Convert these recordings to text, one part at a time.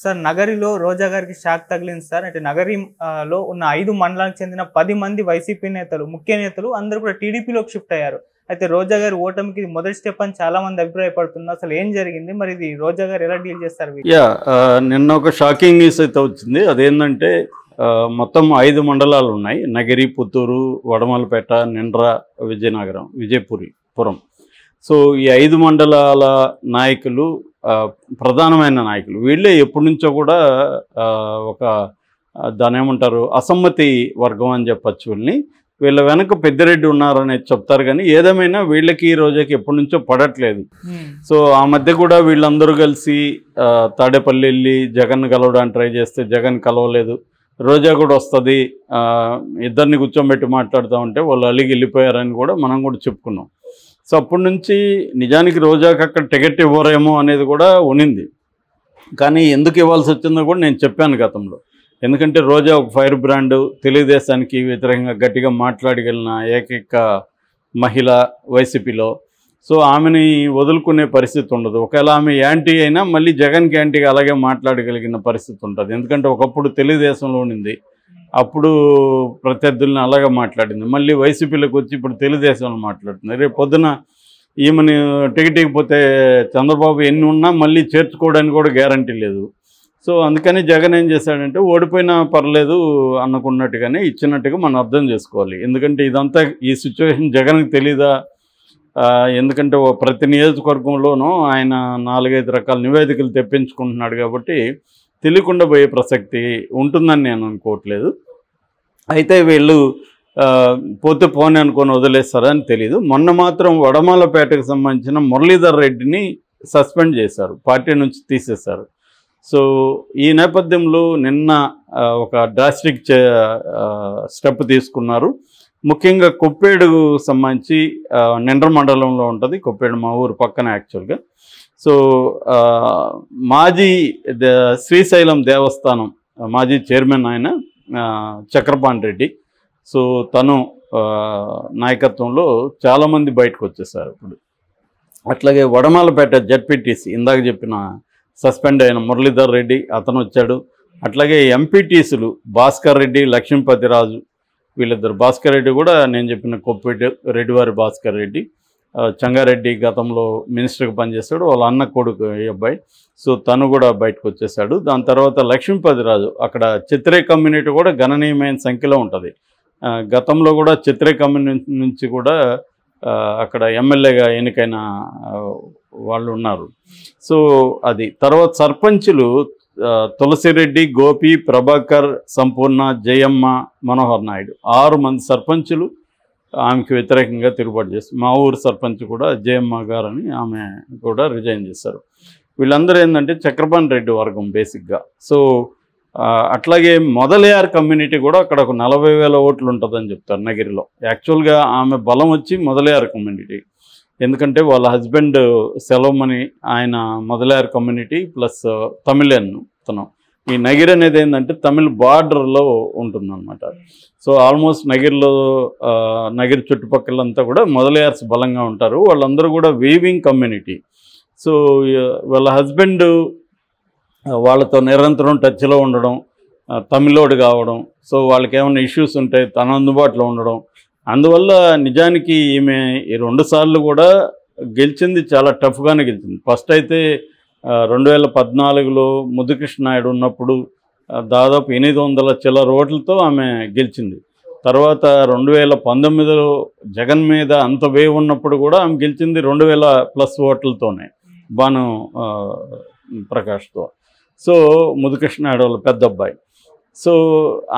Sir నగరిలో రోజా గారికి shock తగిలింది sir. అంటే నగరి లో ఉన్న 5 మండలాలకు చెందిన 10 మంది వైసీపీ నేతలు, ముఖ్య నేతలు అందరూ కూడా టీడీపీలోకి షిఫ్ట్ అయ్యారు. అయితే రోజా గారి ఓటమికి ఇది మొదటి స్టెప్ అని చాలా మంది అభిప్రాయపడుతున్నారు. అసలు ఏం జరిగింది? మరి ఇది రోజా గారు ఎలా డీల్ చేస్తారు? నిన్న ఒక షాకింగ్ న్యూస్ అయితే వచ్చింది. అదేంటంటే మొత్తం 5 మండలాలు ఉన్నాయి. నగిరి, పుత్తూరు, వడమలపేట, నిండ్ర, విజయనగరం, విజయపురం. సో ఈ 5 మండలాల నాయకులు ప్రధానమైన నాయకులు వీళ్ళే ఎప్పటి నుంచో కూడా ఒక దాని ఏమంటారు అసమ్మతి వర్గం అని చెప్పచ్చు. వీళ్ళ వెనక పెద్దిరెడ్డి ఉన్నారనేది చెప్తారు, కానీ ఏదేమైనా వీళ్ళకి రోజాకి ఎప్పటి నుంచో పడట్లేదు. సో ఆ మధ్య కూడా వీళ్ళందరూ కలిసి తాడేపల్లి వెళ్ళి జగన్ కలవడానికి ట్రై చేస్తే జగన్ కలవలేదు. రోజా కూడా వస్తుంది, ఇద్దరిని కూర్చోబెట్టి మాట్లాడుతూ ఉంటే వాళ్ళు అలిగి వెళ్ళిపోయారని కూడా మనం కూడా చెప్పుకున్నాం. సో అప్పటి నుంచి నిజానికి రోజాకి అక్కడ టికెట్ ఇవ్వరేమో అనేది కూడా ఉనింది, కానీ ఎందుకు ఇవ్వాల్సి వచ్చిందో కూడా నేను చెప్పాను గతంలో. ఎందుకంటే రోజా ఒక ఫైర్ బ్రాండ్, తెలుగుదేశానికి వ్యతిరేకంగా గట్టిగా మాట్లాడగలిగిన ఏకైక మహిళ వైసీపీలో. సో ఆమెని వదులుకునే పరిస్థితి ఉండదు. ఒకవేళ ఆమె యాంటీ అయినా మళ్ళీ జగన్కి యాంటీగా అలాగే మాట్లాడగలిగిన పరిస్థితి ఉంటుంది. ఎందుకంటే ఒకప్పుడు తెలుగుదేశంలో ఉండింది, అప్పుడు ప్రత్యర్థుల్ని అలాగే మాట్లాడింది. మళ్ళీ వైసీపీలోకి వచ్చి ఇప్పుడు తెలుగుదేశంలో మాట్లాడుతుంది. రేపు పొద్దున ఈమెను టికెట్ ఇకపోతే చంద్రబాబు ఎన్ని ఉన్నా మళ్ళీ చేర్చుకోవడానికి కూడా గ్యారంటీ లేదు. సో అందుకని జగన్ ఏం చేశాడంటే ఓడిపోయినా పర్లేదు అనుకున్నట్టుగానే ఇచ్చినట్టుగా మనం అర్థం చేసుకోవాలి. ఎందుకంటే ఇదంతా ఈ సిచ్యువేషన్ జగన్కి తెలీదా? ఎందుకంటే ప్రతి నియోజకవర్గంలోనూ ఆయన 4-5 రకాల నివేదికలు తెప్పించుకుంటున్నాడు కాబట్టి తెలియకుండా పోయే ప్రసక్తి ఉంటుందని నేను అనుకోవట్లేదు. అయితే వీళ్ళు పోతే పోనీ అనుకొని వదిలేస్తారని తెలీదు. మొన్న మాత్రం వడమాలపేటకు సంబంధించిన మురళీధర్ రెడ్డిని సస్పెండ్ చేశారు, పార్టీ నుంచి తీసేశారు. సో ఈ నేపథ్యంలో నిన్న ఒక డ్రాస్టిక్ స్టెప్ తీసుకున్నారు. ముఖ్యంగా కొప్పేడుకు సంబంధించి నిండ్ర మండలంలో ఉంటుంది. కొప్పేడు మా ఊరు పక్కన యాక్చువల్గా. సో మాజీ శ్రీశైలం దేవస్థానం మాజీ చైర్మన్ ఆయన చక్రపాణి రెడ్డి. సో తను నాయకత్వంలో చాలామంది బయటకు వచ్చేసారు ఇప్పుడు. అట్లాగే వడమాలపేట జడ్పీటీసీ ఇందాక చెప్పిన సస్పెండ్ అయిన మురళీధర్ రెడ్డి అతను వచ్చాడు. అట్లాగే ఎంపీటీసీలు భాస్కర్ రెడ్డి, లక్ష్మీపతిరాజు వీళ్ళిద్దరు. భాస్కర్ రెడ్డి కూడా నేను చెప్పిన కొప్పేటి రెడ్డివారి భాస్కర్ రెడ్డి. చంగారెడ్డి గతంలో మినిస్టర్గా పనిచేస్తాడు, వాళ్ళ అన్న కొడుకు ఈ అబ్బాయి. సో తను కూడా బయటకు వచ్చేసాడు. దాని తర్వాత లక్ష్మీపతిరాజు, అక్కడ చిత్రే కమ్యూనిటీ కూడా గణనీయమైన సంఖ్యలో ఉంటుంది. గతంలో కూడా చిత్రే కమ్యూనిటీ నుంచి కూడా అక్కడ ఎమ్మెల్యేగా ఎన్నికైన వాళ్ళు ఉన్నారు. సో అది తర్వాత సర్పంచులు తులసిరెడ్డి, గోపి, ప్రభాకర్, సంపూర్ణ, జయమ్మ, మనోహర్ నాయుడు 6 మంది సర్పంచులు ఆమెకి వ్యతిరేకంగా తిరుగుబాటు చేస్తారు. మా ఊరు సర్పంచ్ కూడా జయమ్మ గారని ఆమె కూడా రిజైన్ చేశారు. వీళ్ళందరూ ఏంటంటే చక్రపాణి రెడ్డి వర్గం బేసిక్గా. సో అట్లాగే మొదలయార్ కమ్యూనిటీ కూడా అక్కడ ఒక 40,000 ఓట్లు ఉంటుందని చెప్తారు నగిరిలో. యాక్చువల్గా ఆమె బలం వచ్చి మొదలయార్ కమ్యూనిటీ, ఎందుకంటే వాళ్ళ హస్బెండ్ సెలవుమని ఆయన మొదలయార్ కమ్యూనిటీ ప్లస్ తమిళన్ తను. ఈ నగిరి అనేది ఏంటంటే తమిళ్ బార్డర్లో ఉంటుందన్నమాట. సో ఆల్మోస్ట్ నగిరి చుట్టుపక్కలంతా కూడా మొదలయార్స్ బలంగా ఉంటారు. వాళ్ళందరూ కూడా వీవింగ్ కమ్యూనిటీ. సో వాళ్ళ హస్బెండ్ వాళ్ళతో నిరంతరం టచ్లో ఉండడం, తమిళోడు కావడం, సో వాళ్ళకి ఏమైనా ఇష్యూస్ ఉంటే తన అందుబాటులో ఉండడం. అందువల్ల నిజానికి ఈమె ఈ 2 సార్లు కూడా గెలిచింది, చాలా టఫ్గానే గెలిచింది. ఫస్ట్ అయితే 2014లో ముద్దుకృష్ణ నాయుడు ఉన్నప్పుడు దాదాపు 800 చిల్లర ఓట్లతో ఆమె గెలిచింది. తర్వాత 2019లో జగన్ మీద అంత వేవ్ ఉన్నప్పుడు కూడా ఆమె గెలిచింది 2000+ ఓట్లతోనే, భాను ప్రకాష్తో. సో ముద్దుకృష్ణ నాయుడు వాళ్ళ పెద్ద అబ్బాయి. సో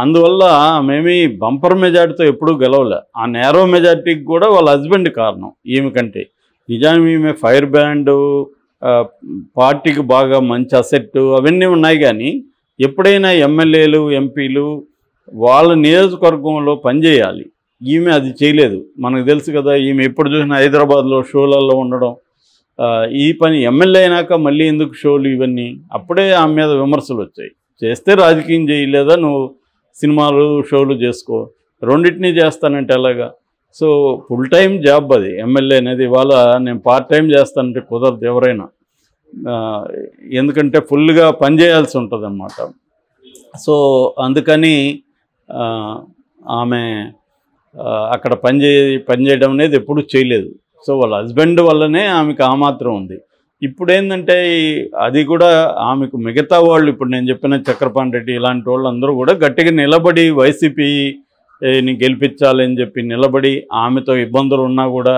అందువల్ల మేమీ బంపర్ మెజార్టీతో ఎప్పుడూ గెలవలే. ఆ నేరో మెజార్టీకి కూడా వాళ్ళ హస్బెండ్ కారణం ఈమె కంటే. నిజానికి ఈమె ఫైర్ బ్రాండ్, పార్టీకి బాగా మంచి అసెట్ అవన్నీ ఉన్నాయి, కానీ ఎప్పుడైనా ఎమ్మెల్యేలు, ఎంపీలు వాళ్ళ నియోజకవర్గంలో పనిచేయాలి. ఈమె అది చేయలేదు. మనకు తెలుసు కదా, ఈమె ఎప్పుడు చూసినా హైదరాబాద్లో షోలలో ఉండడం. ఈ పని ఎమ్మెల్యే అయినాక మళ్ళీ ఎందుకు షోలు ఇవన్నీ? అప్పుడే ఆమె మీద విమర్శలు వచ్చాయి. చేస్తే రాజకీయం చేయలేదా, నువ్వు సినిమాలు షోలు చేసుకో, రెండింటినీ చేస్తానంటే ఎలాగా? సో ఫుల్ టైం జాబ్ అది ఎమ్మెల్యే అనేది. ఇవాళ నేను పార్ట్ టైం చేస్తానంటే కుదరదు ఎవరైనా. ఎందుకంటే ఫుల్గా పనిచేయాల్సి ఉంటుంది అన్నమాట. సో అందుకని ఆమె అక్కడ పనిచేయడం అనేది ఎప్పుడూ చేయలేదు. సో వాళ్ళ హస్బెండ్ వల్లనే ఆమెకు ఆ మాత్రం ఉంది. ఇప్పుడు ఏంటంటే అది కూడా ఆమెకు మిగతా వాళ్ళు, ఇప్పుడు నేను చెప్పిన చక్రపాణి రెడ్డి ఇలాంటి వాళ్ళు అందరూ కూడా గట్టిగా నిలబడి వైసీపీని గెలిపించాలని చెప్పి నిలబడి, ఆమెతో ఇబ్బందులు ఉన్నా కూడా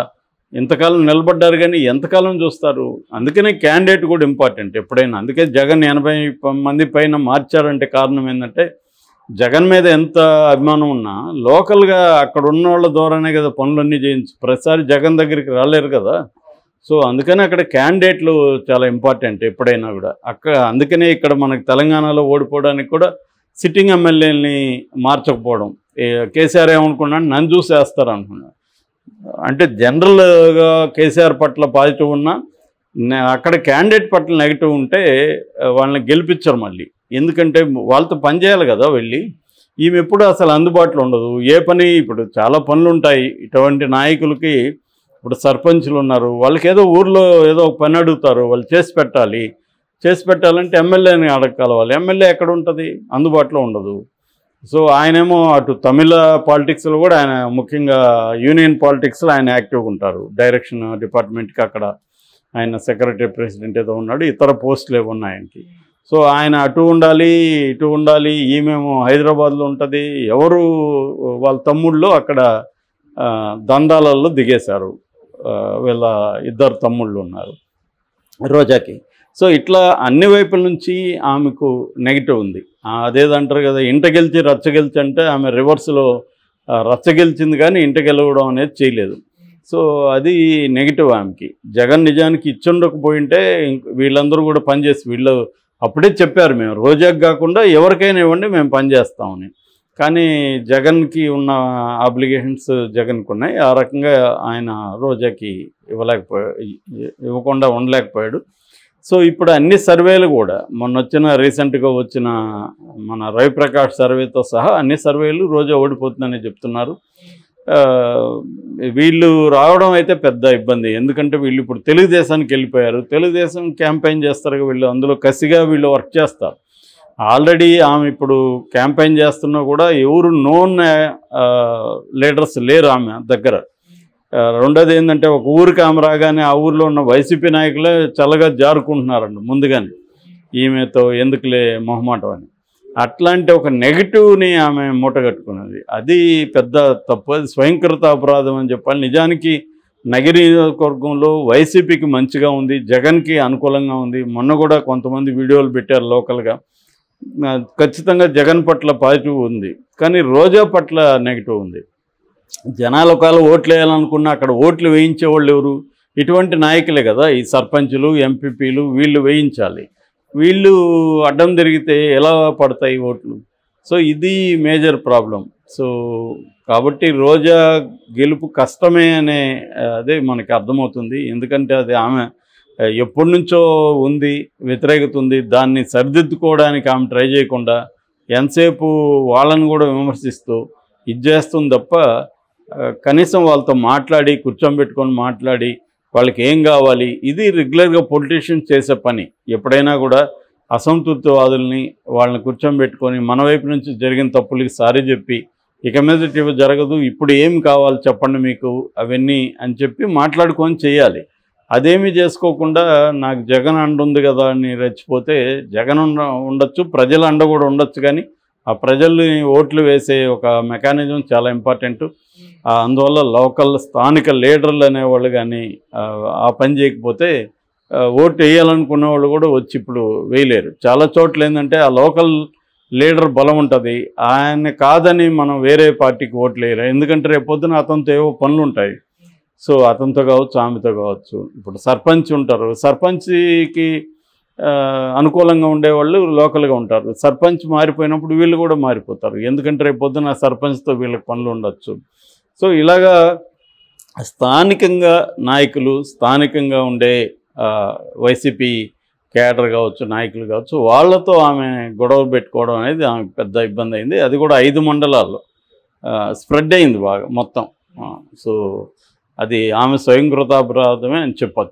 ఇంతకాలం నిలబడ్డారు. కానీ ఎంతకాలం చూస్తారు? అందుకనే క్యాండిడేట్ కూడా ఇంపార్టెంట్ ఎప్పుడైనా. అందుకే జగన్ 80 మంది పైన మార్చారంటే కారణం ఏంటంటే జగన్ మీద ఎంత అభిమానం ఉన్నా లోకల్గా అక్కడ ఉన్న వాళ్ళ ద్వారానే కదా పనులన్నీ చేయించు. ప్రతిసారి జగన్ దగ్గరికి రాలేరు కదా. సో అందుకని అక్కడ క్యాండిడేట్లు చాలా ఇంపార్టెంట్ ఎప్పుడైనా కూడా. అందుకనే ఇక్కడ మనకు తెలంగాణలో ఓడిపోవడానికి కూడా సిట్టింగ్ ఎమ్మెల్యేని మార్చకపోవడం. కేసీఆర్ ఏమనుకున్నాడు, నన్ను చూసి వేస్తారు అనుకున్నాడు. అంటే జనరల్గా కేసీఆర్ పట్ల పాజిటివ్ ఉన్నా అక్కడ క్యాండిడేట్ పట్ల నెగిటివ్ ఉంటే వాళ్ళని గెలిపించరు మళ్ళీ. ఎందుకంటే వాళ్ళతో పనిచేయాలి కదా వెళ్ళి. ఈమె ఎప్పుడు అసలు అందుబాటులో ఉండదు. ఏ పని, ఇప్పుడు చాలా పనులు ఉంటాయి ఇటువంటి నాయకులకి. ఇప్పుడు సర్పంచులు ఉన్నారు, వాళ్ళకి ఏదో ఊర్లో ఏదో ఒక పని అడుగుతారు, వాళ్ళు చేసి పెట్టాలంటే ఎమ్మెల్యేని అడగలవాలి. ఎమ్మెల్యే ఎక్కడ ఉంటుంది? అందుబాటులో ఉండదు. సో ఆయనేమో అటు తమిళ పాలిటిక్స్లో కూడా ఆయన, ముఖ్యంగా యూనియన్ పాలిటిక్స్లో ఆయన యాక్టివ్గా ఉంటారు. డైరెక్షన్ డిపార్ట్మెంట్కి అక్కడ ఆయన సెక్రటరీ ప్రెసిడెంట్ ఏదో ఉన్నాడు, ఇతర పోస్టులు ఏవో ఉన్నాయనికి. సో ఆయన అటు ఉండాలి ఇటు ఉండాలి. ఈమెమో హైదరాబాద్లో ఉంటుంది. ఎవరు వాళ్ళ తమ్ముళ్ళు అక్కడ దందాలలో దిగేశారు. వీళ్ళ ఇద్దరు తమ్ముళ్ళు ఉన్నారు రోజాకి. సో ఇట్లా అన్ని వైపుల నుంచి ఆమెకు నెగిటివ్ ఉంది. అదేదంటారు కదా, ఇంట గెలిచి రచ్చ గెలిచి అంటే ఆమె రివర్స్లో రచ్చ గెలిచింది కానీ ఇంట గెలవడం అనేది చేయలేదు. సో అది నెగిటివ్ ఆమెకి. జగన్ నిజానికి ఇచ్చుండకపోయింటే వీళ్ళందరూ కూడా పనిచేసి, వీళ్ళు అప్పుడే చెప్పారు మేము రోజాకి కాకుండా ఎవరికైనా ఇవ్వండి మేము పనిచేస్తామని. కానీ జగన్కి ఉన్న ఆబ్లిగేషన్స్ జగన్కి ఉన్నాయి. ఆ రకంగా ఆయన రోజాకి ఇవ్వకుండా ఉండలేకపోయాడు. సో ఇప్పుడు అన్ని సర్వేలు కూడా రీసెంట్గా వచ్చిన మన రవిప్రకాష్ సర్వేతో సహా అన్ని సర్వేలు రోజా ఓడిపోతుందని చెప్తున్నారు. వీళ్ళు రావడం అయితే పెద్ద ఇబ్బంది. ఎందుకంటే వీళ్ళు ఇప్పుడు తెలుగుదేశానికి వెళ్ళిపోయారు. తెలుగుదేశం క్యాంపెయిన్ చేస్తారు వీళ్ళు, అందులో కసిగా వీళ్ళు వర్క్ చేస్తారు. ఆల్రెడీ ఆమె ఇప్పుడు క్యాంపెయిన్ చేస్తున్నా కూడా ఎవరు నోన్ లీడర్స్ లేరు ఆమె దగ్గర. రెండోది ఏంటంటే ఒక ఊరికి ఆమె రాగానే ఆ ఊరిలో ఉన్న వైసీపీ నాయకులే చల్లగా జారుకుంటున్నారండి ముందుగానే, ఈమెతో ఎందుకులే మొహమాటం అని. అట్లాంటి ఒక నెగిటివ్ని ఆమె మూటగట్టుకున్నది. అది పెద్ద తప్పు, అది స్వయంకృత అపరాధం అని చెప్పాలి. నిజానికి నగిరి నియోజకవర్గంలో వైసీపీకి మంచిగా ఉంది, జగన్కి అనుకూలంగా ఉంది. మొన్న కూడా కొంతమంది వీడియోలు పెట్టారు లోకల్గా. ఖచ్చితంగా జగన్ పట్ల పాజిటివ్ ఉంది, కానీ రోజా పట్ల నెగిటివ్ ఉంది. జనాలు ఒకవేళ ఓట్లు వేయాలనుకున్నా అక్కడ ఓట్లు వేయించే వాళ్ళు ఎవరు? ఇటువంటి నాయకులే కదా, ఈ సర్పంచులు ఎంపీపీలు. వీళ్ళు వేయించాలి. వీళ్ళు అడ్డం తిరిగితే ఎలా పడతాయి ఓట్లు? సో ఇది మేజర్ ప్రాబ్లం. సో కాబట్టి రోజా గెలుపు కష్టమే అనే అదే మనకి అర్థమవుతుంది. ఎందుకంటే అది ఆమె ఎప్పటి నుంచో ఉంది, వ్యతిరేకత ఉంది. దాన్ని సరిదిద్దుకోవడానికి ఆమె ట్రై చేయకుండా ఎంతసేపు వాళ్ళని కూడా విమర్శిస్తూ ఇది చేస్తుంది తప్ప కనీసం వాళ్ళతో మాట్లాడి కూర్చోబెట్టుకొని మాట్లాడి వాళ్ళకి ఏం కావాలి, ఇది రెగ్యులర్గా పొలిటీషియన్స్ చేసే పని. ఎప్పుడైనా కూడా అసంతృప్తివాదుల్ని వాళ్ళని కూర్చోబెట్టుకొని మన వైపు నుంచి జరిగిన తప్పులకి సారీ చెప్పి ఇక మీదట ఇవి జరగదు, ఇప్పుడు ఏం కావాలి చెప్పండి మీకు అవన్నీ అని చెప్పి మాట్లాడుకొని చేయాలి. అదేమీ చేసుకోకుండా నాకు జగన్ అండ ఉంది కదా అని రెచ్చిపోతే జగన్ ఉండొచ్చు, ప్రజల అండ కూడా ఉండొచ్చు, కానీ ఆ ప్రజల్ని ఓట్లు వేసే ఒక మెకానిజం చాలా ఇంపార్టెంట్. అందువల్ల లోకల్ స్థానిక లీడర్లు అనేవాళ్ళు కానీ ఆ పని చేయకపోతే ఓటు వేయాలనుకునే వాళ్ళు కూడా వచ్చి ఇప్పుడు వేయలేరు. చాలా చోట్ల ఏంటంటే ఆ లోకల్ లీడర్ బలం ఉంటుంది, ఆయన కాదని మనం వేరే పార్టీకి ఓట్లు వేయరు. ఎందుకంటే రేపు పొద్దున అతనితో ఏవో పనులు ఉంటాయి. సో అతనితో కావచ్చు, ఆమెతో కావచ్చు. ఇప్పుడు సర్పంచ్ ఉంటారు, సర్పంచ్కి అనుకూలంగా ఉండేవాళ్ళు లోకల్గా ఉంటారు. సర్పంచ్ మారిపోయినప్పుడు వీళ్ళు కూడా మారిపోతారు, ఎందుకంటే రేపు పొద్దున సర్పంచ్తో వీళ్ళకి పనులు ఉండొచ్చు. సో ఇలాగా స్థానికంగా నాయకులు, స్థానికంగా ఉండే వైసీపీ క్యాడర్ కావచ్చు, నాయకులు కావచ్చు, వాళ్ళతో ఆమె గొడవ పెట్టుకోవడం అనేది ఆమెకు పెద్ద ఇబ్బంది అయింది. అది కూడా 5 మండలాల్లో స్ప్రెడ్ అయింది బాగా మొత్తం. సో అది ఆమె స్వయంకృతాపరాధమే అని చెప్పచ్చు.